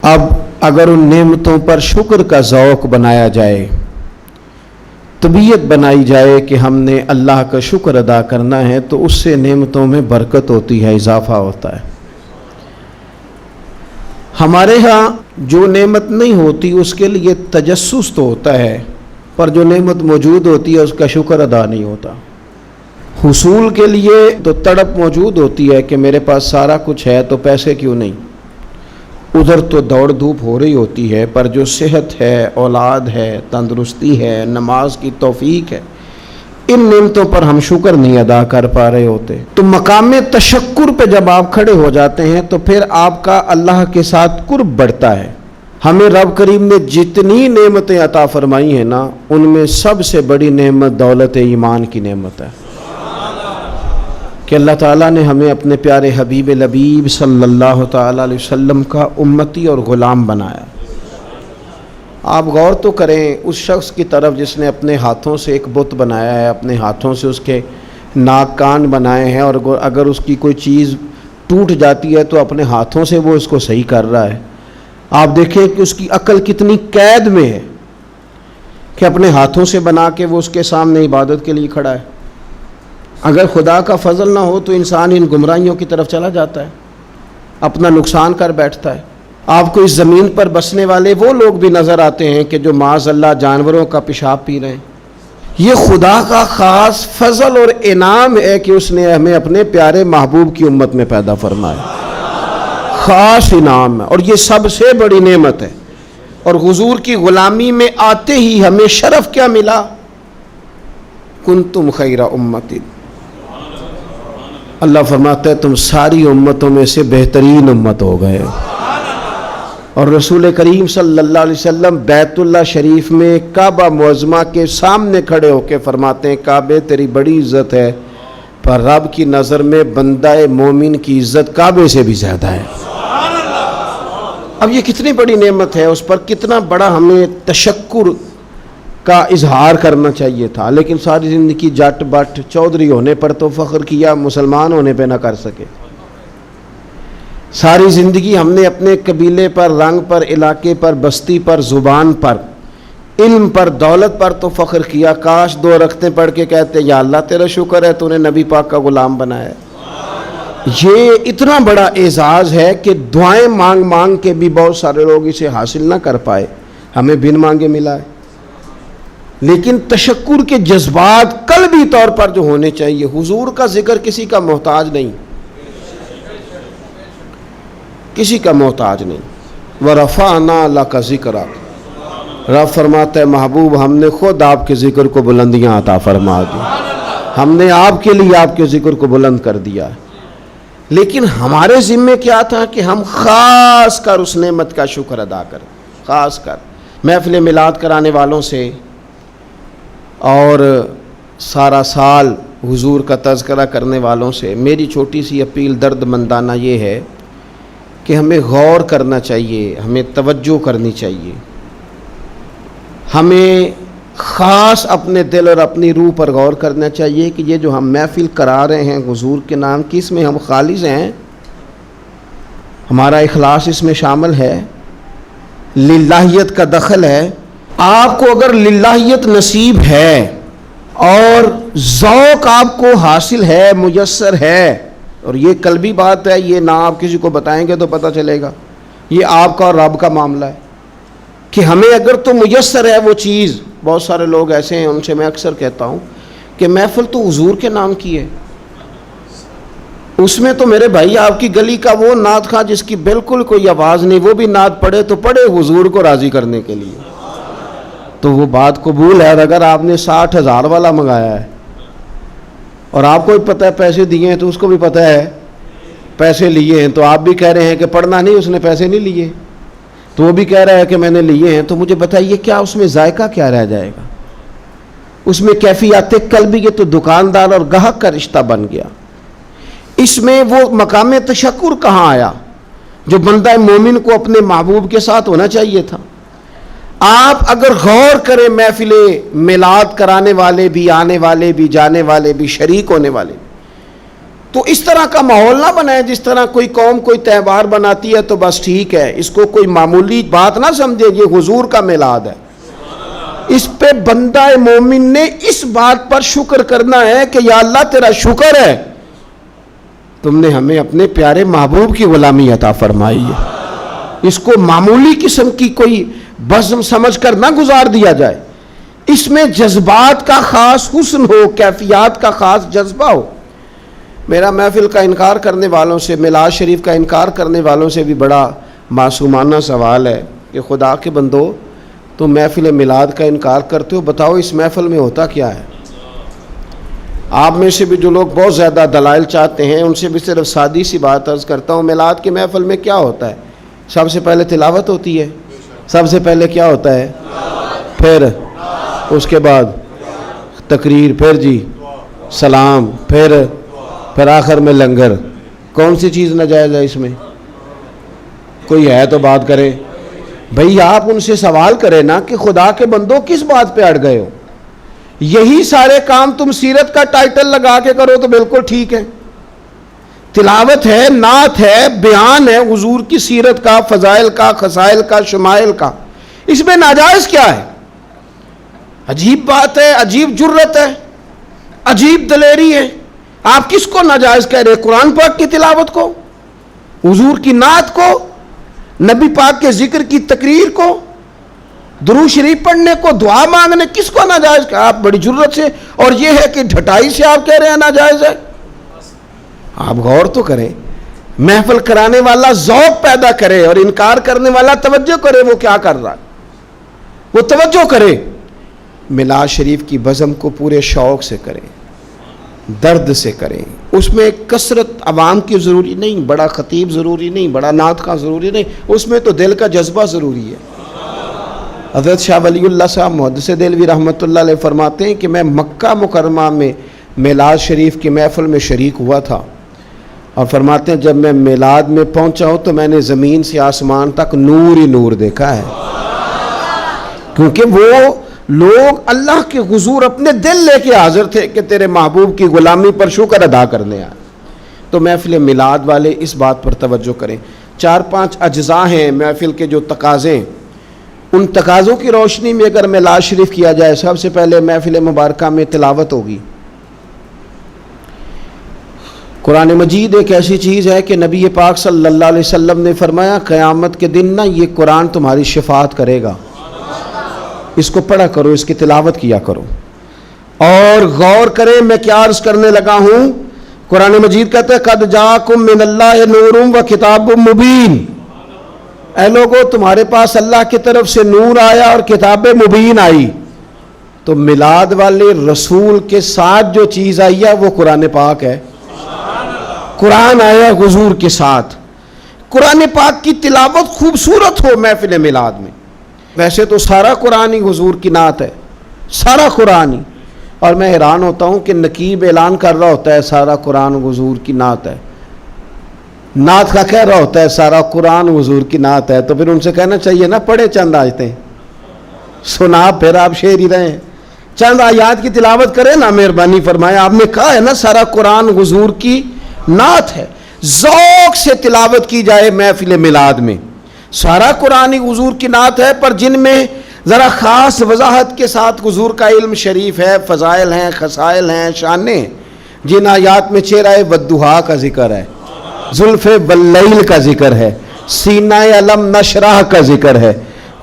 اب اگر ان نعمتوں پر شکر کا ذوق بنایا جائے، طبیعت بنائی جائے کہ ہم نے اللہ کا شکر ادا کرنا ہے، تو اس سے نعمتوں میں برکت ہوتی ہے، اضافہ ہوتا ہے۔ ہمارے ہاں جو نعمت نہیں ہوتی اس کے لیے تجسس تو ہوتا ہے، پر جو نعمت موجود ہوتی ہے اس کا شکر ادا نہیں ہوتا۔ حصول کے لیے تو تڑپ موجود ہوتی ہے کہ میرے پاس سارا کچھ ہے تو پیسے کیوں نہیں، ادھر تو دوڑ دھوپ ہو رہی ہوتی ہے، پر جو صحت ہے، اولاد ہے، تندرستی ہے، نماز کی توفیق ہے، ان نعمتوں پر ہم شکر نہیں ادا کر پا رہے ہوتے۔ تو مقام تشکر پہ جب آپ کھڑے ہو جاتے ہیں تو پھر آپ کا اللہ کے ساتھ قرب بڑھتا ہے۔ ہمیں رب کریم نے جتنی نعمتیں عطا فرمائی ہیں نا، ان میں سب سے بڑی نعمت دولت ایمان کی نعمت ہے، کہ اللہ تعالیٰ نے ہمیں اپنے پیارے حبیب لبیب صلی اللہ تعالیٰ علیہ وسلم کا امتی اور غلام بنایا۔ آپ غور تو کریں اس شخص کی طرف جس نے اپنے ہاتھوں سے ایک بت بنایا ہے، اپنے ہاتھوں سے اس کے ناک کان بنائے ہیں، اور اگر اس کی کوئی چیز ٹوٹ جاتی ہے تو اپنے ہاتھوں سے وہ اس کو صحیح کر رہا ہے۔ آپ دیکھیں کہ اس کی عقل کتنی قید میں ہے کہ اپنے ہاتھوں سے بنا کے وہ اس کے سامنے عبادت کے لیے کھڑا ہے۔ اگر خدا کا فضل نہ ہو تو انسان ان گمراہیوں کی طرف چلا جاتا ہے، اپنا نقصان کر بیٹھتا ہے۔ آپ کو اس زمین پر بسنے والے وہ لوگ بھی نظر آتے ہیں کہ جو معاذ اللہ جانوروں کا پیشاب پی رہے ہیں۔ یہ خدا کا خاص فضل اور انعام ہے کہ اس نے ہمیں اپنے پیارے محبوب کی امت میں پیدا فرمایا، خاص انعام ہے، اور یہ سب سے بڑی نعمت ہے۔ اور حضور کی غلامی میں آتے ہی ہمیں شرف کیا ملا؟ کنتم خیر امت، اللہ فرماتا ہے تم ساری امتوں میں سے بہترین امت ہو گئے۔ اور رسول کریم صلی اللہ علیہ وسلم بیت اللہ شریف میں کعبہ معظمہ کے سامنے کھڑے ہو کے فرماتے ہیں کعبے تیری بڑی عزت ہے، پر رب کی نظر میں بندہ مومن کی عزت کعبے سے بھی زیادہ ہے۔ اب یہ کتنی بڑی نعمت ہے، اس پر کتنا بڑا ہمیں تشکر کا اظہار کرنا چاہیے تھا، لیکن ساری زندگی جٹ بٹ چودھری ہونے پر تو فخر کیا، مسلمان ہونے پہ نہ کر سکے۔ ساری زندگی ہم نے اپنے قبیلے پر، رنگ پر، علاقے پر، بستی پر، زبان پر، علم پر، دولت پر تو فخر کیا، کاش 2 رکعتیں پڑھ کے کہتے یا اللہ تیرا شکر ہے تو نے نبی پاک کا غلام بنایا۔ یہ اتنا بڑا اعزاز ہے کہ دعائیں مانگ مانگ کے بھی بہت سارے لوگ اسے حاصل نہ کر پائے، ہمیں بن مانگے ملا ہے۔ لیکن تشکر کے جذبات قلبی طور پر جو ہونے چاہیے، حضور کا ذکر کسی کا محتاج نہیں، کسی کا محتاج نہیں۔ وَرَفَعْنَا لَكَ ذِكْرَكَ، رب فرماتا ہے محبوب ہم نے خود آپ کے ذکر کو بلندیاں عطا فرما دی، ہم نے آپ کے لیے آپ کے ذکر کو بلند کر دیا ہے۔ لیکن ہمارے ذمے کیا تھا کہ ہم خاص کر اس نعمت کا شکر ادا کریں، خاص کر محفل میلاد کرانے والوں سے اور سارا سال حضور کا تذکرہ کرنے والوں سے میری چھوٹی سی اپیل درد مندانہ یہ ہے کہ ہمیں غور کرنا چاہیے، ہمیں توجہ کرنی چاہیے، ہمیں خاص اپنے دل اور اپنی روح پر غور کرنا چاہیے کہ یہ جو ہم محفل کرا رہے ہیں حضور کے نام کی، اس میں ہم خالص ہیں، ہمارا اخلاص اس میں شامل ہے، للہیت کا دخل ہے۔ آپ کو اگر للہیت نصیب ہے اور ذوق آپ کو حاصل ہے، میسر ہے، اور یہ قلبی بات ہے، یہ نہ آپ کسی کو بتائیں گے تو پتہ چلے گا، یہ آپ کا اور رب کا معاملہ ہے کہ ہمیں اگر تو میسر ہے وہ چیز۔ بہت سارے لوگ ایسے ہیں، ان سے میں اکثر کہتا ہوں کہ محفل تو حضور کے نام کی ہے، اس میں تو میرے بھائی آپ کی گلی کا وہ نعت خواں جس کی بالکل کوئی آواز نہیں، وہ بھی نعت پڑھے تو پڑھے حضور کو راضی کرنے کے لیے، تو وہ بات قبول ہے۔ اگر آپ نے 60,000 والا منگایا ہے اور آپ کو بھی پتہ ہے پیسے دیے ہیں، تو اس کو بھی پتہ ہے پیسے لیے ہیں، تو آپ بھی کہہ رہے ہیں کہ پڑھنا نہیں، اس نے پیسے نہیں لیے، تو وہ بھی کہہ رہا ہے کہ میں نے لیے ہیں، تو مجھے بتائیے کیا اس میں ذائقہ کیا رہ جائے گا؟ اس میں کیفیات قلبی، یہ تو دکاندار اور گاہک کا رشتہ بن گیا۔ اس میں وہ مقام تشکر کہاں آیا جو بندہ مومن کو اپنے محبوب کے ساتھ ہونا چاہیے تھا؟ آپ اگر غور کریں، محفل میلاد کرانے والے بھی، آنے والے بھی، جانے والے بھی، شریک ہونے والے بھی، تو اس طرح کا ماحول نہ بنائے جس طرح کوئی قوم کوئی تہوار بناتی ہے تو بس ٹھیک ہے، اس کو کوئی معمولی بات نہ سمجھے، یہ حضور کا میلاد ہے۔ اس پہ بندہ مومن نے اس بات پر شکر کرنا ہے کہ یا اللہ تیرا شکر ہے تم نے ہمیں اپنے پیارے محبوب کی غلامی عطا فرمائی ہے۔ اس کو معمولی قسم کی کوئی بزم سمجھ کر نہ گزار دیا جائے، اس میں جذبات کا خاص حسن ہو، کیفیات کا خاص جذبہ ہو۔ میرا محفل کا انکار کرنے والوں سے، میلاد شریف کا انکار کرنے والوں سے بھی بڑا معصومانہ سوال ہے کہ خدا کے بندو تم محفل میلاد کا انکار کرتے ہو، بتاؤ اس محفل میں ہوتا کیا ہے؟ آپ میں سے بھی جو لوگ بہت زیادہ دلائل چاہتے ہیں ان سے بھی صرف سادی سی بات عرض کرتا ہوں، میلاد کے محفل میں کیا ہوتا ہے؟ سب سے پہلے تلاوت ہوتی ہے، سب سے پہلے کیا ہوتا ہے؟ پھر اس کے بعد تقریر، پھر جی سلام، پھر آخر میں لنگر۔ کون سی چیز ناجائز ہے اس میں؟ کوئی ہے تو بات کرے بھئی، آپ ان سے سوال کریں نا کہ خدا کے بندوں کس بات پہ اڑ گئے ہو؟ یہی سارے کام تم سیرت کا ٹائٹل لگا کے کرو تو بالکل ٹھیک ہے، تلاوت ہے، نعت ہے، بیان ہے حضور کی سیرت کا، فضائل کا، خصائل کا، شمائل کا، اس میں ناجائز کیا ہے؟ عجیب بات ہے، عجیب جرت ہے، عجیب دلیری ہے۔ آپ کس کو ناجائز کہہ رہے؟ قرآن پاک کی تلاوت کو، حضور کی نعت کو، نبی پاک کے ذکر کی تقریر کو، درود شریف پڑھنے کو، دعا مانگنے، کس کو ناجائز کہا؟ آپ بڑی جرت سے، اور یہ ہے کہ ڈھٹائی سے آپ کہہ رہے ہیں ناجائز ہے۔ آپ غور تو کریں، محفل کرانے والا ذوق پیدا کرے اور انکار کرنے والا توجہ کرے وہ کیا کر رہا ہے، وہ توجہ کرے۔ میلاد شریف کی بزم کو پورے شوق سے کریں، درد سے کریں، اس میں کثرت عوام کی ضروری نہیں، بڑا خطیب ضروری نہیں، بڑا نعت خواں ضروری نہیں، اس میں تو دل کا جذبہ ضروری ہے۔ حضرت شاہ ولی اللہ صاحب محدث دہلوی رحمۃ اللہ علیہ فرماتے ہیں کہ میں مکہ مکرمہ میں میلاد شریف کی محفل میں شریک ہوا تھا، اور فرماتے ہیں جب میں میلاد میں پہنچا ہوں تو میں نے زمین سے آسمان تک نور ہی نور دیکھا ہے، کیونکہ وہ لوگ اللہ کے حضور اپنے دل لے کے حاضر تھے کہ تیرے محبوب کی غلامی پر شکر ادا کرنے آئے۔ تو محفل میلاد والے اس بات پر توجہ کریں۔ 4-5 اجزاء ہیں محفل کے جو تقاضے، ان تقاضوں کی روشنی میں اگر میلاد شریف کیا جائے، سب سے پہلے محفل مبارکہ میں تلاوت ہوگی۔ قرآن مجید ایک ایسی چیز ہے کہ نبی پاک صلی اللہ علیہ وسلم نے فرمایا قیامت کے دن نا یہ قرآن تمہاری شفاعت کرے گا، اس کو پڑھا کرو، اس کی تلاوت کیا کرو۔ اور غور کریں میں کیا عرض کرنے لگا ہوں، قرآن مجید کہتا ہے قد جاءکم من اللہ نور و کتاب مبین، اے لوگو تمہارے پاس اللہ کی طرف سے نور آیا اور کتاب مبین آئی۔ تو میلاد والے رسول کے ساتھ جو چیز آئی ہے وہ قرآن پاک ہے، قرآن آیا حضور کے ساتھ۔ قرآن پاک کی تلاوت خوبصورت ہو محفل میلاد میں، ویسے تو سارا قرآن ہی حضور کی نعت ہے، سارا قرآن ہی، اور میں حیران ہوتا ہوں کہ نقیب اعلان کر رہا ہوتا ہے سارا قرآن حضور کی نعت ہے، نعت کا کہہ رہا ہوتا ہے سارا قرآن حضور کی نعت ہے، تو پھر ان سے کہنا چاہیے نا پڑھے چند آیتیں، سنا پھر آپ شعر ہی رہے ہیں، چند آیات کی تلاوت کریں نا، مہربانی فرمائے۔ آپ نے کہا ہے نا سارا قرآن حضور کی نعت ہے، ذوق سے تلاوت کی جائے محفل میلاد میں۔ سارا قرآن حضور کی نعت ہے، پر جن میں ذرا خاص وضاحت کے ساتھ حضور کا علم شریف ہے، فضائل ہیں، خصائل ہیں، شانیں، جن آیات میں چہرہ والضحیٰ کا ذکر ہے، زلف واللیل کا ذکر ہے، سینہ علم نشرح کا ذکر ہے،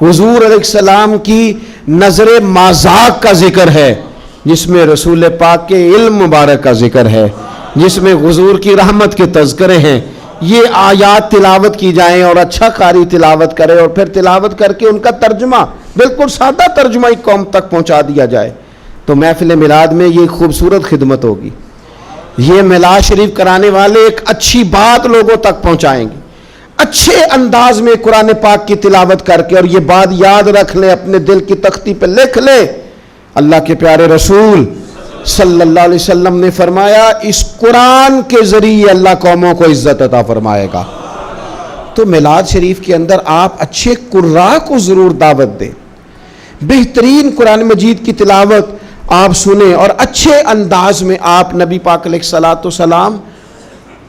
حضور علیہ السلام کی نظر مازاق کا ذکر ہے، جس میں رسول پاک کے علم مبارک کا ذکر ہے، جس میں حضور کی رحمت کے تذکرے ہیں، یہ آیات تلاوت کی جائیں اور اچھا قاری تلاوت کرے، اور پھر تلاوت کر کے ان کا ترجمہ بالکل سادہ ترجمہ ایک قوم تک پہنچا دیا جائے، تو محفل میلاد میں یہ خوبصورت خدمت ہوگی۔ یہ میلاد شریف کرانے والے ایک اچھی بات لوگوں تک پہنچائیں گے، اچھے انداز میں قرآن پاک کی تلاوت کر کے، اور یہ بات یاد رکھ لیں، اپنے دل کی تختی پہ لکھ لیں، اللہ کے پیارے رسول صلی اللہ علیہ وسلم نے فرمایا اس قرآن کے ذریعے اللہ قوموں کو عزت عطا فرمائے گا۔ تو میلاد شریف کے اندر آپ اچھے قراء کو ضرور دعوت دیں، بہترین قرآن مجید کی تلاوت آپ سنیں، اور اچھے انداز میں آپ نبی پاک علیہ الصلوۃ والسلام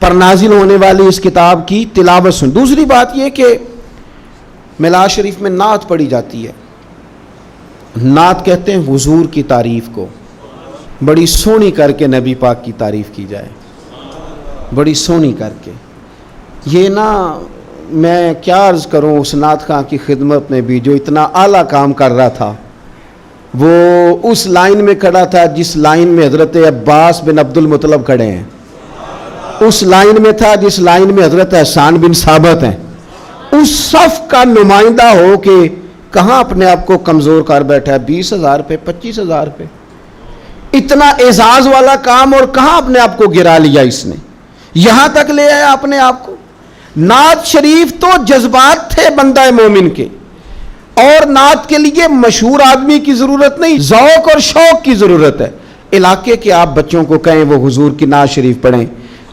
پر نازل ہونے والی اس کتاب کی تلاوت سن۔ دوسری بات یہ کہ میلاد شریف میں نعت پڑھی جاتی ہے۔ نعت کہتے ہیں حضور کی تعریف کو، بڑی سونی کر کے نبی پاک کی تعریف کی جائے، بڑی سونی کر کے۔ یہ نا میں کیا عرض کروں اس نعت خواں کی خدمت میں بھی جو اتنا اعلیٰ کام کر رہا تھا، وہ اس لائن میں کھڑا تھا جس لائن میں حضرت عباس بن عبد المطلب کھڑے ہیں، اس لائن میں تھا جس لائن میں حضرت حسان بن ثابت ہیں۔ اس صف کا نمائندہ ہو کے کہاں اپنے آپ کو کمزور کر بیٹھا ہے؟ 20,000 پہ 25,000 پہ اتنا اعزاز والا کام، اور کہاں اپنے آپ کو گرا لیا اس نے، یہاں تک لے آیا اپنے آپ کو۔ نعت شریف تو جذبات تھے بندہ مومن کے، اور نعت کے لیے مشہور آدمی کی ضرورت نہیں، ذوق اور شوق کی ضرورت ہے۔ علاقے کے آپ بچوں کو کہیں وہ حضور کی نعت شریف پڑھیں،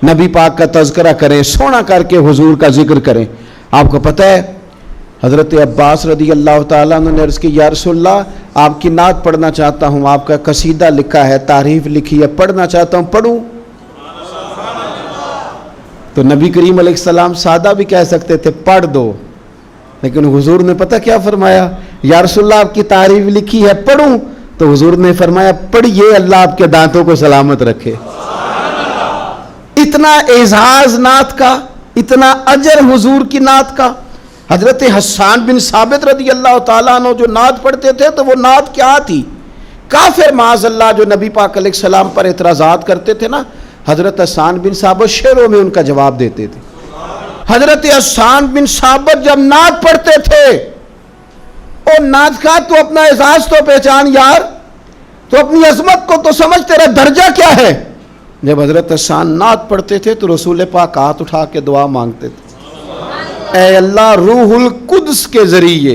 نبی پاک کا تذکرہ کریں، سونا کر کے حضور کا ذکر کریں۔ آپ کو پتہ ہے حضرت عباس رضی اللہ تعالیٰ عنہ نے عرض کی، یا رسول اللہ آپ کی نعت پڑھنا چاہتا ہوں، آپ کا قصیدہ لکھا ہے، تعریف لکھی ہے، پڑھنا چاہتا ہوں، پڑھوں؟ تو نبی کریم علیہ السلام سادہ بھی کہہ سکتے تھے پڑھ دو، لیکن حضور نے پتہ کیا فرمایا؟ یا رسول اللہ آپ کی تعریف لکھی ہے، پڑھوں؟ تو حضور نے فرمایا پڑھیے، اللہ آپ کے دانتوں کو سلامت رکھے۔ اتنا اعزاز نعت کا، اتنا اجر حضور کی نعت کا۔ حضرت حسان بن ثابت رضی اللہ تعالیٰ عنہ جو نعت پڑھتے تھے تو وہ نعت کیا تھی؟ کافر معاذ اللہ جو نبی پاک علیہ السلام پر اعتراضات کرتے تھے نا، حضرت حسان بن ثابت شعروں میں ان کا جواب دیتے تھے۔ حضرت حسان بن ثابت جب نعت پڑھتے تھے، اور نعت کا تو اپنا اعزاز تو پہچان یار، تو اپنی عظمت کو تو سمجھ، تیرا درجہ کیا ہے۔ جب حضرت حسان نعت پڑھتے تھے تو رسول پاک ہاتھ اٹھا کے دعا مانگتے تھے، اے اللہ روح القدس کے ذریعے،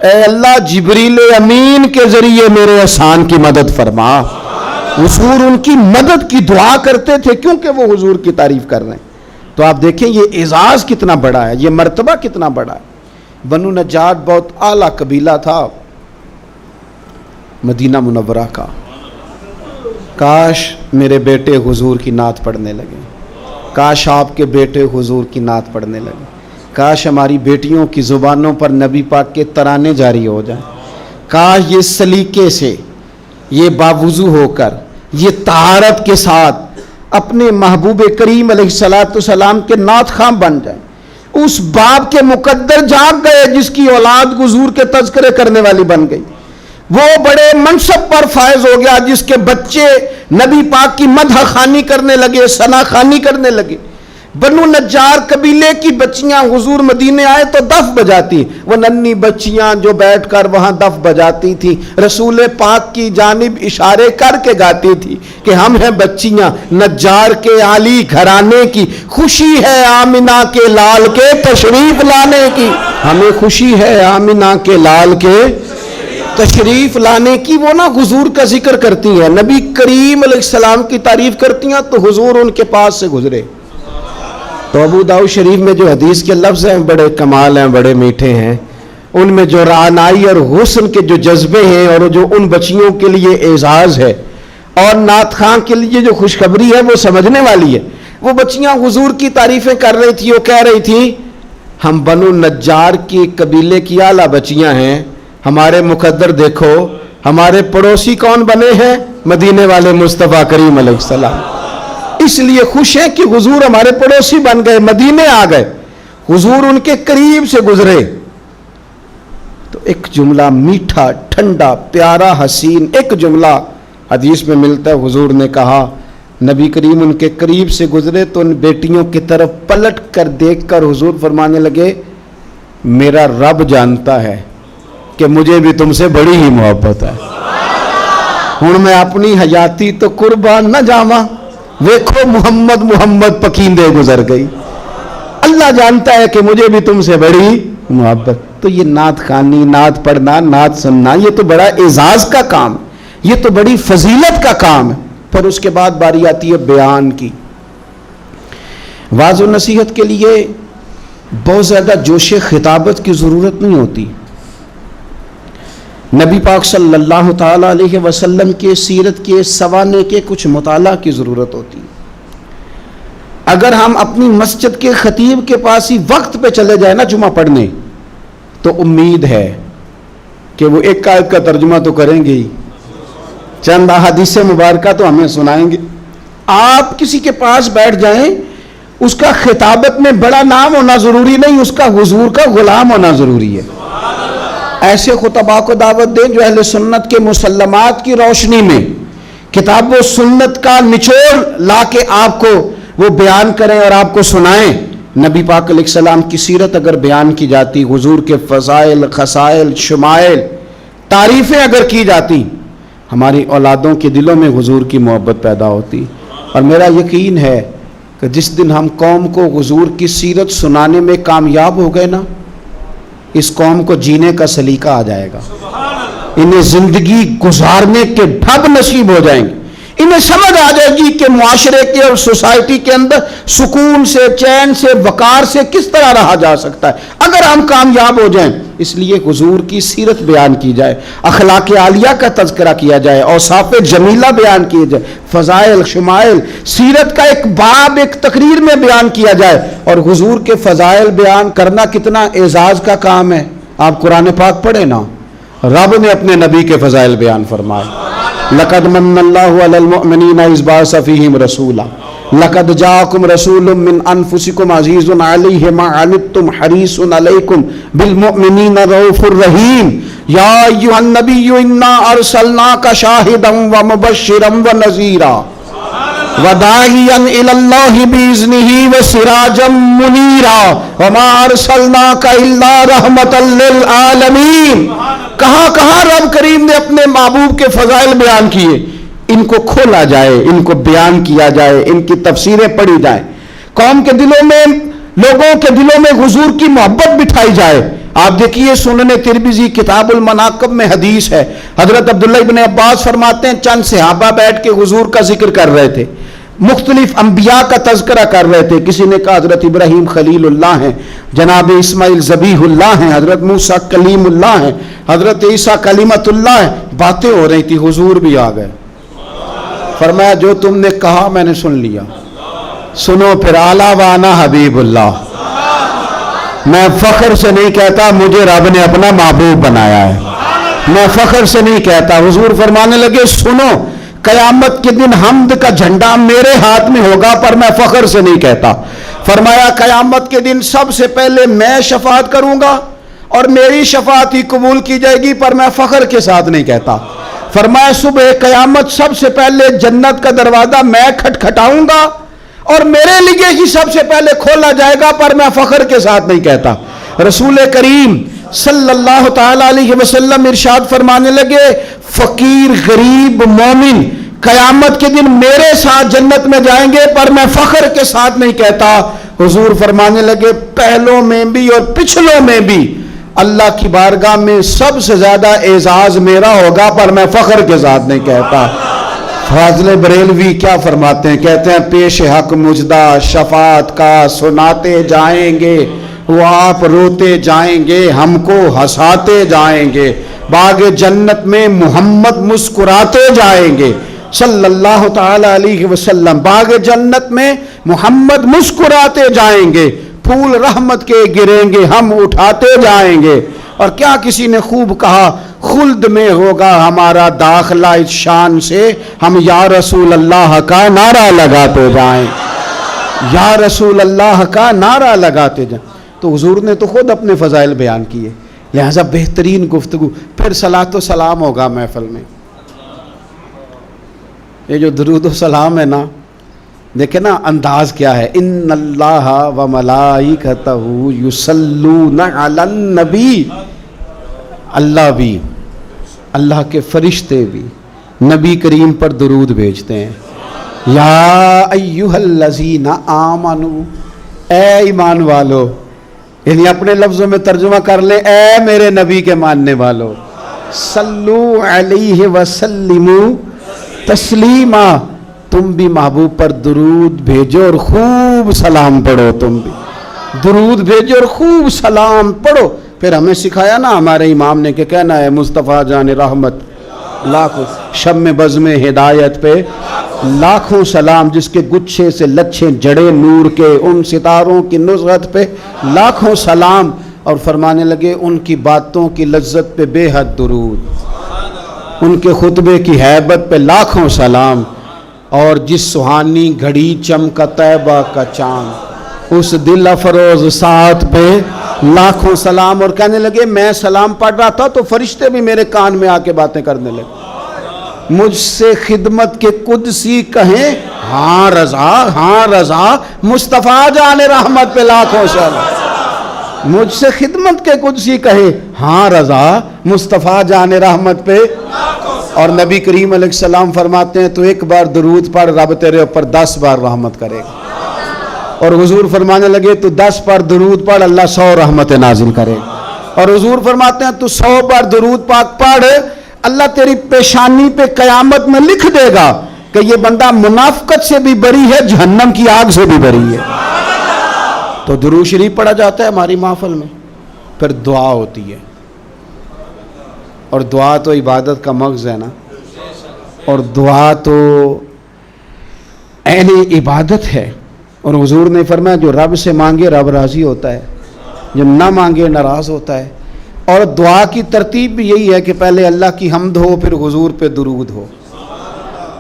اے اللہ جبریل امین کے ذریعے میرے حسان کی مدد فرما۔ حضور ان کی مدد کی دعا کرتے تھے کیونکہ وہ حضور کی تعریف کر رہے ہیں۔ تو آپ دیکھیں یہ اعزاز کتنا بڑا ہے، یہ مرتبہ کتنا بڑا ہے۔ بنو نجار بہت اعلیٰ قبیلہ تھا مدینہ منورہ کا۔ کاش میرے بیٹے حضور کی نعت پڑھنے لگے، کاش آپ کے بیٹے حضور کی نعت پڑھنے لگے، کاش ہماری بیٹیوں کی زبانوں پر نبی پاک کے ترانے جاری ہو جائیں، کاش یہ سلیقے سے، یہ باوضو ہو کر، یہ طہارت کے ساتھ اپنے محبوب کریم علیہ السلام کے نعت خواں بن جائیں۔ اس باپ کے مقدر جاگ گئے جس کی اولاد حضور کے تذکرے کرنے والی بن گئی، وہ بڑے منصب پر فائز ہو گیا جس کے بچے نبی پاک کی مدح خوانی کرنے لگے، ثنا خوانی کرنے لگے۔ بنو نجار قبیلے کی بچیاں حضور مدینے آئے تو دف بجاتی، وہ ننھی بچیاں جو بیٹھ کر وہاں دف بجاتی تھی، رسول پاک کی جانب اشارے کر کے گاتی تھی کہ ہم ہیں بچیاں نجار کے عالی گھرانے کی، خوشی ہے آمنہ کے لال کے تشریف لانے کی، ہمیں خوشی ہے آمنہ کے لال کے تشریف لانے کی۔ وہ نا حضور کا ذکر کرتی ہیں، نبی کریم علیہ السلام کی تعریف کرتی ہیں تو حضور ان کے پاس سے گزرے۔ تو ابو داؤد شریف میں جو حدیث کے لفظ ہیں بڑے کمال ہیں، بڑے میٹھے ہیں، ان میں جو رعنائی اور حسن کے جو جذبے ہیں اور جو ان بچیوں کے لیے اعزاز ہے اور نعت خواں کے لیے جو خوشخبری ہے وہ سمجھنے والی ہے۔ وہ بچیاں حضور کی تعریفیں کر رہی تھی، وہ کہہ رہی تھی ہم بنو نجار کی قبیلے کی اعلیٰ بچیاں ہیں، ہمارے مقدر دیکھو، ہمارے پڑوسی کون بنے ہیں؟ مدینے والے مصطفیٰ کریم علیہ السلام۔ اس لیے خوش ہیں کہ حضور ہمارے پڑوسی بن گئے، مدینے آ گئے، حضور ان کے قریب سے گزرے۔ تو ایک جملہ میٹھا، ٹھنڈا، پیارا، حسین ایک جملہ حدیث میں ملتا ہے، حضور نے کہا، نبی کریم ان کے قریب سے گزرے تو ان بیٹیوں کی طرف پلٹ کر دیکھ کر حضور فرمانے لگے میرا رب جانتا ہے کہ مجھے بھی تم سے بڑی ہی محبت ہے، ہن میں اپنی حیاتی تو قربان نہ جاواں، ویکھو محمد محمد پکیندے گزر گئی، اللہ جانتا ہے کہ مجھے بھی تم سے بڑی محبت۔ تو یہ نعت خوانی، نعت پڑھنا، نعت سننا، یہ تو بڑا اعزاز کا کام، یہ تو بڑی فضیلت کا کام ہے۔ پھر اس کے بعد باری آتی ہے بیان کی۔ واعظ و نصیحت کے لیے بہت زیادہ جوش خطابت کی ضرورت نہیں ہوتی، نبی پاک صلی اللہ تعالیٰ علیہ وسلم کے سیرت کے سوانے کے کچھ مطالعہ کی ضرورت ہوتی۔ اگر ہم اپنی مسجد کے خطیب کے پاس ہی وقت پہ چلے جائیں نا جمعہ پڑھنے، تو امید ہے کہ وہ ایک آیت کا ترجمہ تو کریں گے ہی، چند احادیث مبارکہ تو ہمیں سنائیں گے۔ آپ کسی کے پاس بیٹھ جائیں، اس کا خطابت میں بڑا نام ہونا ضروری نہیں، اس کا حضور کا غلام ہونا ضروری ہے۔ ایسے خطباء کو دعوت دیں جو اہل سنت کے مسلمات کی روشنی میں کتاب و سنت کا نچوڑ لا کے آپ کو وہ بیان کریں اور آپ کو سنائیں۔ نبی پاک علیہ السلام کی سیرت اگر بیان کی جاتی، حضور کے فضائل، خصائل، شمائل، تعریفیں اگر کی جاتی، ہماری اولادوں کے دلوں میں حضور کی محبت پیدا ہوتی۔ اور میرا یقین ہے کہ جس دن ہم قوم کو حضور کی سیرت سنانے میں کامیاب ہو گئے نا، اس قوم کو جینے کا سلیقہ آ جائے گا، انہیں زندگی گزارنے کے ڈھب نصیب ہو جائیں گے، انہیں سمجھ آ جائے گی کہ معاشرے کے اور سوسائٹی کے اندر سکون سے، چین سے، وقار سے کس طرح رہا جا سکتا ہے اگر ہم کامیاب ہو جائیں۔ اس لیے حضور کی سیرت بیان کی جائے، اخلاق عالیہ کا تذکرہ کیا جائے، اوصاف جمیلہ بیان کیے جائے، فضائل، شمائل، سیرت کا ایک باب ایک تقریر میں بیان کیا جائے۔ اور حضور کے فضائل بیان کرنا کتنا اعزاز کا کام ہے۔ آپ قرآن پاک پڑھیں نا، رب نے اپنے نبی کے فضائل بیان فرمائے، لقد من اللہ علی المؤمنین اذ بعث فیہم رسولا لقد جاءکم رسول من انفسکم عزیز علیہ ما عنتم حریص علیکم بالمؤمنین رؤوف الرحیم یا ایھا النبی انا ارسلناک شاہدا ومبشرا ونذیرا وداعیا الی اللہ باذنہ وسراجا منیرا وما ارسلناک الا رحمتا للعالمین۔ کہاں کہاں رب کریم نے اپنے محبوب کے فضائل بیان کیے، ان کو کھولا جائے، ان کو بیان کیا جائے، ان کی تفسیریں پڑھی جائیں، قوم کے دلوں میں، لوگوں کے دلوں میں حضور کی محبت بٹھائی جائے۔ آپ دیکھیے سنن ترمذی کتاب المناقب میں حدیث ہے، حضرت عبداللہ ابن عباس فرماتے ہیں چند صحابہ بیٹھ کے حضور کا ذکر کر رہے تھے، مختلف انبیاء کا تذکرہ کر رہے تھے۔ کسی نے کہا حضرت ابراہیم خلیل اللہ ہیں، جناب اسماعیل ذبیح اللہ ہیں، حضرت موسیٰ کلیم اللہ ہیں، حضرت عیسیٰ کلیمت اللہ ہیں۔ باتیں ہو رہی تھی، حضور بھی آ گئے، فرمایا جو تم نے کہا میں نے سن لیا، سنو پھر اعلیٰ وانا حبیب اللہ۔ میں فخر سے نہیں کہتا مجھے رب نے اپنا محبوب بنایا ہے، میں فخر سے نہیں کہتا۔ حضور فرمانے لگے سنو، قیامت کے دن حمد کا جھنڈا میرے ہاتھ میں ہوگا، پر میں فخر سے نہیں کہتا۔ فرمایا قیامت کے دن سب سے پہلے میں شفاعت کروں گا اور میری شفاعت ہی قبول کی جائے گی، پر میں فخر کے ساتھ نہیں کہتا۔ فرمایا صبح قیامت سب سے پہلے جنت کا دروازہ میں کھٹکھٹاؤں گا اور میرے لیے ہی سب سے پہلے کھولا جائے گا، پر میں فخر کے ساتھ نہیں کہتا۔ رسول کریم صلی اللہ تعالی علیہ وسلم ارشاد فرمانے لگے فقیر، غریب، مومن قیامت کے دن میرے ساتھ جنت میں جائیں گے، پر میں فخر کے ساتھ نہیں کہتا۔ حضور فرمانے لگے پہلوں میں بھی اور پچھلوں میں بھی اللہ کی بارگاہ میں سب سے زیادہ اعزاز میرا ہوگا، پر میں فخر کے ساتھ نہیں کہتا۔ فاضل بریلوی کیا فرماتے ہیں؟ کہتے ہیں پیش حق مجدہ شفاعت کا سناتے جائیں گے، وہ آپ روتے جائیں گے، ہم کو ہنساتے جائیں گے، باغ جنت میں محمد مسکراتے جائیں گے صلی اللہ تعالی علیہ وسلم، باغ جنت میں محمد مسکراتے جائیں گے، پھول رحمت کے گریں گے، ہم اٹھاتے جائیں گے۔ اور کیا کسی نے خوب کہا خلد میں ہوگا ہمارا داخلہ اس شان سے، ہم یا رسول اللہ کا نعرہ لگاتے جائیں، یا رسول اللہ کا نعرہ لگاتے جائیں۔ تو حضور نے تو خود اپنے فضائل بیان کیے، لہذا بہترین گفتگو، پھر صلاۃ و سلام ہوگا محفل میں۔ یہ جو درود و سلام ہے نا، دیکھیں نا انداز کیا ہے، ان اللہ و ملائکتہ یصلون علی النبی، اللہ بھی، اللہ کے فرشتے بھی نبی کریم پر درود بھیجتے ہیں۔ یا ایھا الذین آمنو، اے ایمان والو، یعنی اپنے لفظوں میں ترجمہ کر لیں، اے میرے نبی کے ماننے والو، صلو علیہ وسلموا تسلیما، تم بھی محبوب پر درود بھیجو اور خوب سلام پڑھو، تم بھی درود بھیجو اور خوب سلام پڑھو۔ پھر ہمیں سکھایا نا ہمارے امام نے کہ کہنا ہے مصطفیٰ جان رحمت لاکھوں شب میں بزم ہدایت پہ لاکھوں سلام، جس کے گچھے سے لچھے جڑے نور کے ان ستاروں کی نصرت پہ لاکھوں سلام، اور فرمانے لگے ان کی باتوں کی لذت پہ بے حد درود، ان کے خطبے کی ہیبت پہ لاکھوں سلام، اور جس سہانی گھڑی چمکا طیبہ کا چاند اس دل افروز ساتھ پہ لاکھوں سلام۔ اور کہنے لگے میں سلام پڑھ رہا تھا تو فرشتے بھی میرے کان میں آ کے باتیں کرنے لگے، مجھ سے خدمت کے قدسی کہیں ہاں رضا، ہاں رضا، مصطفیٰ جان رحمت پہ لاکھوں سلام، مجھ سے خدمت کے قدسی کہے ہاں رضا، مصطفیٰ جان رحمت پہ۔ اور نبی کریم علیہ السلام فرماتے ہیں تو ایک بار درود پڑھ، رب تیرے اوپر 10 بار رحمت کرے گا، اور حضور فرمانے لگے تو 10 بار درود پڑھ، اللہ 100 رحمت نازل کرے گا، اور حضور فرماتے ہیں تو 100 بار درود پاک پڑھ، اللہ تیری پیشانی پہ قیامت میں لکھ دے گا کہ یہ بندہ منافقت سے بھی بری ہے، جہنم کی آگ سے بھی بری ہے۔ تو درود شریف پڑھا جاتا ہے ہماری محفل میں، پھر دعا ہوتی ہے، اور دعا تو عبادت کا مغز ہے نا، اور دعا تو عین عبادت ہے، اور حضور نے فرمایا جو رب سے مانگے رب راضی ہوتا ہے، جو نہ مانگے ناراض ہوتا ہے۔ اور دعا کی ترتیب بھی یہی ہے کہ پہلے اللہ کی حمد ہو، پھر حضور پہ درود ہو،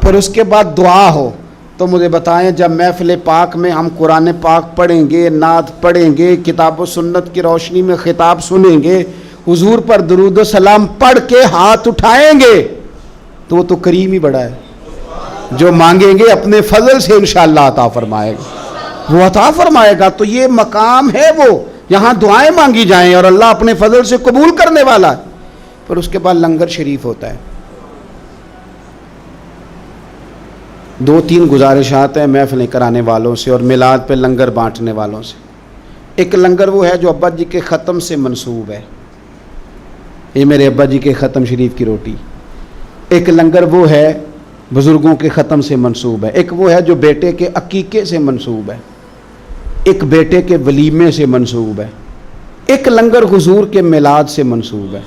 پھر اس کے بعد دعا ہو۔ تو مجھے بتائیں جب محفل پاک میں ہم قرآن پاک پڑھیں گے، نعت پڑھیں گے، کتاب و سنت کی روشنی میں خطاب سنیں گے، حضور پر درود و سلام پڑھ کے ہاتھ اٹھائیں گے تو وہ تو کریم ہی بڑا ہے، جو مانگیں گے اپنے فضل سے انشاءاللہ عطا فرمائے گا، وہ عطا فرمائے گا۔ تو یہ مقام ہے وہ یہاں دعائیں مانگی جائیں اور اللہ اپنے فضل سے قبول کرنے والا ہے۔ پھر اس کے بعد لنگر شریف ہوتا ہے۔ 2-3 گزارشات ہیں محفلیں کرانے والوں سے اور میلاد پہ لنگر بانٹنے والوں سے۔ ایک لنگر وہ ہے جو ابا جی کے ختم سے منسوب ہے، یہ میرے ابا جی کے ختم شریف کی روٹی۔ ایک لنگر وہ ہے بزرگوں کے ختم سے منسوب ہے، ایک وہ ہے جو بیٹے کے عقیقے سے منسوب ہے، ایک بیٹے کے ولیمے سے منسوب ہے، ایک لنگر حضور کے میلاد سے منسوب ہے۔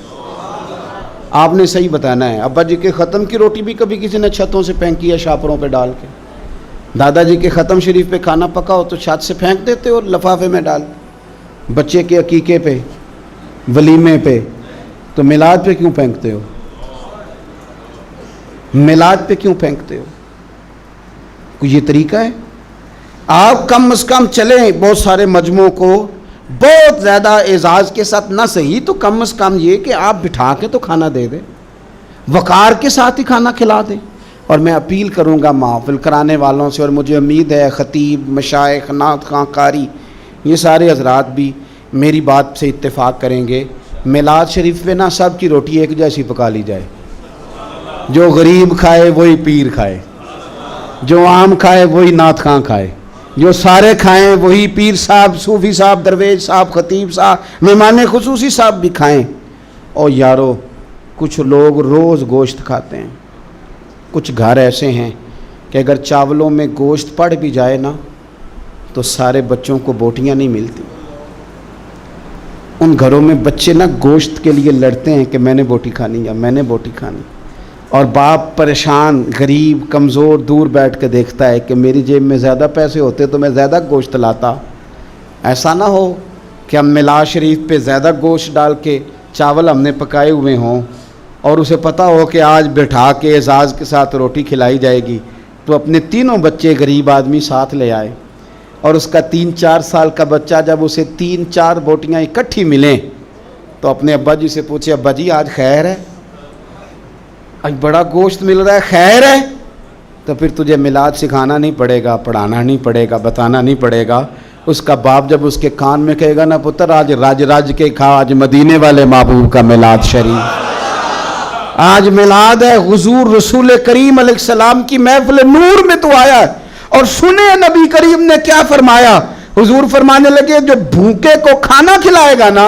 آپ نے صحیح بتانا ہے، ابا جی کے ختم کی روٹی بھی کبھی کسی نے چھتوں سے پھینکی ہے شاپروں پہ ڈال کے، دادا جی کے ختم شریف پہ کھانا پکا ہو تو چھت سے پھینک دیتے ہو لفافے میں ڈال، بچے کے عقیقے پہ ولیمے پہ، تو میلاد پہ کیوں پھینکتے ہو؟ میلاد پہ کیوں پھینکتے ہو؟ کوئی یہ طریقہ ہے؟ آپ کم از کم چلیں بہت سارے مجموعوں کو بہت زیادہ اعزاز کے ساتھ نہ صحیح تو کم از کم یہ کہ آپ بٹھا کے تو کھانا دے دیں، وقار کے ساتھ ہی کھانا کھلا دیں۔ اور میں اپیل کروں گا محفل کرانے والوں سے، اور مجھے امید ہے خطیب، مشائخ، نعت خواں، قاری، یہ سارے حضرات بھی میری بات سے اتفاق کریں گے، میلاد شریف پہ نہ سب کی روٹی ایک جیسی پکا لی جائے، جو غریب کھائے وہی پیر کھائے، جو عام کھائے وہی نعت خواں کھائے، جو سارے کھائیں وہی پیر صاحب، صوفی صاحب، درویش صاحب، خطیب صاحب، مہمان خصوصی صاحب بھی کھائیں۔ اور یارو کچھ لوگ روز گوشت کھاتے ہیں، کچھ گھر ایسے ہیں کہ اگر چاولوں میں گوشت پڑ بھی جائے نا تو سارے بچوں کو بوٹیاں نہیں ملتی۔ ان گھروں میں بچے نا گوشت کے لیے لڑتے ہیں کہ میں نے بوٹی کھانی یا میں نے بوٹی کھانی، اور باپ پریشان، غریب، کمزور دور بیٹھ کے دیکھتا ہے کہ میری جیب میں زیادہ پیسے ہوتے تو میں زیادہ گوشت لاتا۔ ایسا نہ ہو کہ ہم میلاد شریف پہ زیادہ گوشت ڈال کے چاول ہم نے پکائے ہوئے ہوں اور اسے پتہ ہو کہ آج بٹھا کے اعزاز کے ساتھ روٹی کھلائی جائے گی تو اپنے تینوں بچے غریب آدمی ساتھ لے آئے، اور اس کا 3-4 سال کا بچہ جب اسے 3-4 بوٹیاں اکٹھی ملیں تو اپنے ابا جی سے پوچھے ابا جی آج خیر ہے، آج بڑا گوشت مل رہا ہے، خیر ہے؟ تو پھر تجھے میلاد سکھانا نہیں پڑے گا، پڑھانا نہیں پڑے گا، بتانا نہیں پڑے گا۔ اس کا باپ جب اس کے کان میں کہے گا نا پتر آج راج کے کھا، آج مدینے والے محبوب کا میلاد شریف، آج میلاد ہے، حضور رسول کریم علیہ السلام کی محفل نور میں تو آیا ہے۔ اور سنے نبی کریم نے کیا فرمایا، حضور فرمانے لگے جو بھوکے کو کھانا کھلائے گا نا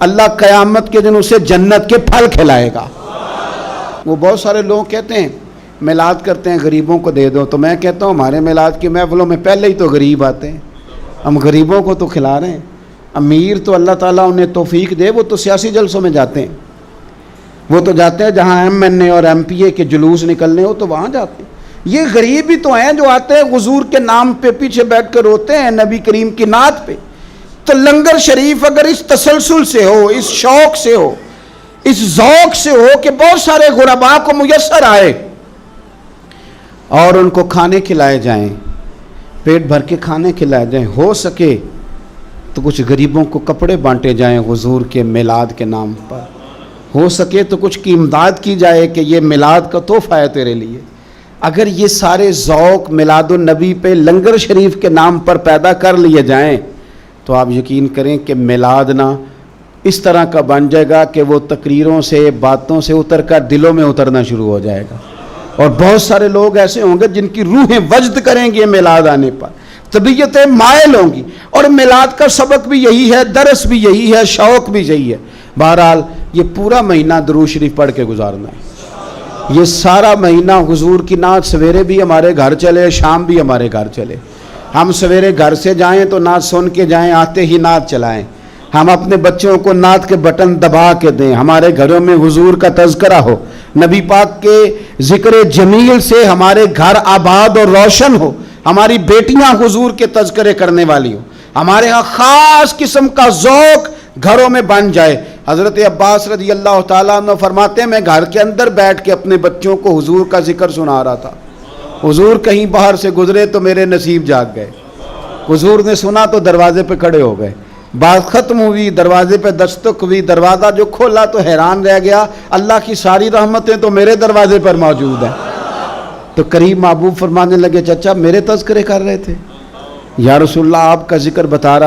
اللہ قیامت کے دن اسے جنت کے پھل کھلائے گا۔ وہ بہت سارے لوگ کہتے ہیں میلاد کرتے ہیں غریبوں کو دے دو، تو میں کہتا ہوں ہمارے میلاد کی محفلوں میں پہلے ہی تو غریب آتے ہیں، ہم غریبوں کو تو کھلا رہے ہیں۔ امیر تو اللہ تعالیٰ انہیں توفیق دے، وہ تو سیاسی جلسوں میں جاتے ہیں، وہ تو جاتے ہیں جہاں MNA اور MPA کے جلوس نکلنے ہو تو وہاں جاتے ہیں. یہ غریب ہی تو ہیں جو آتے ہیں حضور کے نام پہ پیچھے بیٹھ کر روتے ہیں نبی کریم کی نعت پہ. تو لنگر شریف اگر اس تسلسل سے ہو، اس شوق سے ہو، اس ذوق سے ہو کہ بہت سارے غرباء کو میسر آئے اور ان کو کھانے کھلائے جائیں، پیٹ بھر کے کھانے کھلائے جائیں، ہو سکے تو کچھ غریبوں کو کپڑے بانٹے جائیں حضور کے میلاد کے نام پر، ہو سکے تو کچھ کی امداد کی جائے کہ یہ میلاد کا تحفہ ہے تیرے لیے. اگر یہ سارے ذوق میلاد النبی پہ لنگر شریف کے نام پر پیدا کر لیے جائیں تو آپ یقین کریں کہ میلاد نہ اس طرح کا بن جائے گا کہ وہ تقریروں سے، باتوں سے اتر کر دلوں میں اترنا شروع ہو جائے گا. اور بہت سارے لوگ ایسے ہوں گے جن کی روحیں وجد کریں گے میلاد آنے پر، طبیعتیں مائل ہوں گی. اور میلاد کا سبق بھی یہی ہے، درس بھی یہی ہے، شوق بھی یہی ہے. بہرحال یہ پورا مہینہ درود شریف پڑھ کے گزارنا ہے. یہ سارا مہینہ حضور کی نعت سویرے بھی ہمارے گھر چلے، شام بھی ہمارے گھر چلے. ہم سویرے گھر سے جائیں تو نعت سن کے جائیں، آتے ہی نعت چلائیں. ہم اپنے بچوں کو نعت کے بٹن دبا کے دیں. ہمارے گھروں میں حضور کا تذکرہ ہو، نبی پاک کے ذکر جمیل سے ہمارے گھر آباد اور روشن ہو. ہماری بیٹیاں حضور کے تذکرے کرنے والی ہوں. ہمارے ہاں خاص قسم کا ذوق گھروں میں بن جائے. حضرت عباس رضی اللہ تعالیٰ عنہ فرماتے ہیں میں گھر کے اندر بیٹھ کے اپنے بچوں کو حضور کا ذکر سنا رہا تھا. حضور کہیں باہر سے گزرے تو میرے نصیب جاگ گئے. حضور نے سنا تو دروازے پہ کھڑے ہو گئے. بات ختم ہوئی، دروازے پہ دستک ہوئی، دروازہ جو کھولا تو حیران رہ گیا، اللہ کی ساری رحمتیں تو میرے دروازے پر موجود ہیں. تو قریب محبوب فرمانے لگے چچا میرے تذکرے کر رہے تھے؟ یا رسول اللہ آپ کا ذکر بتا رہا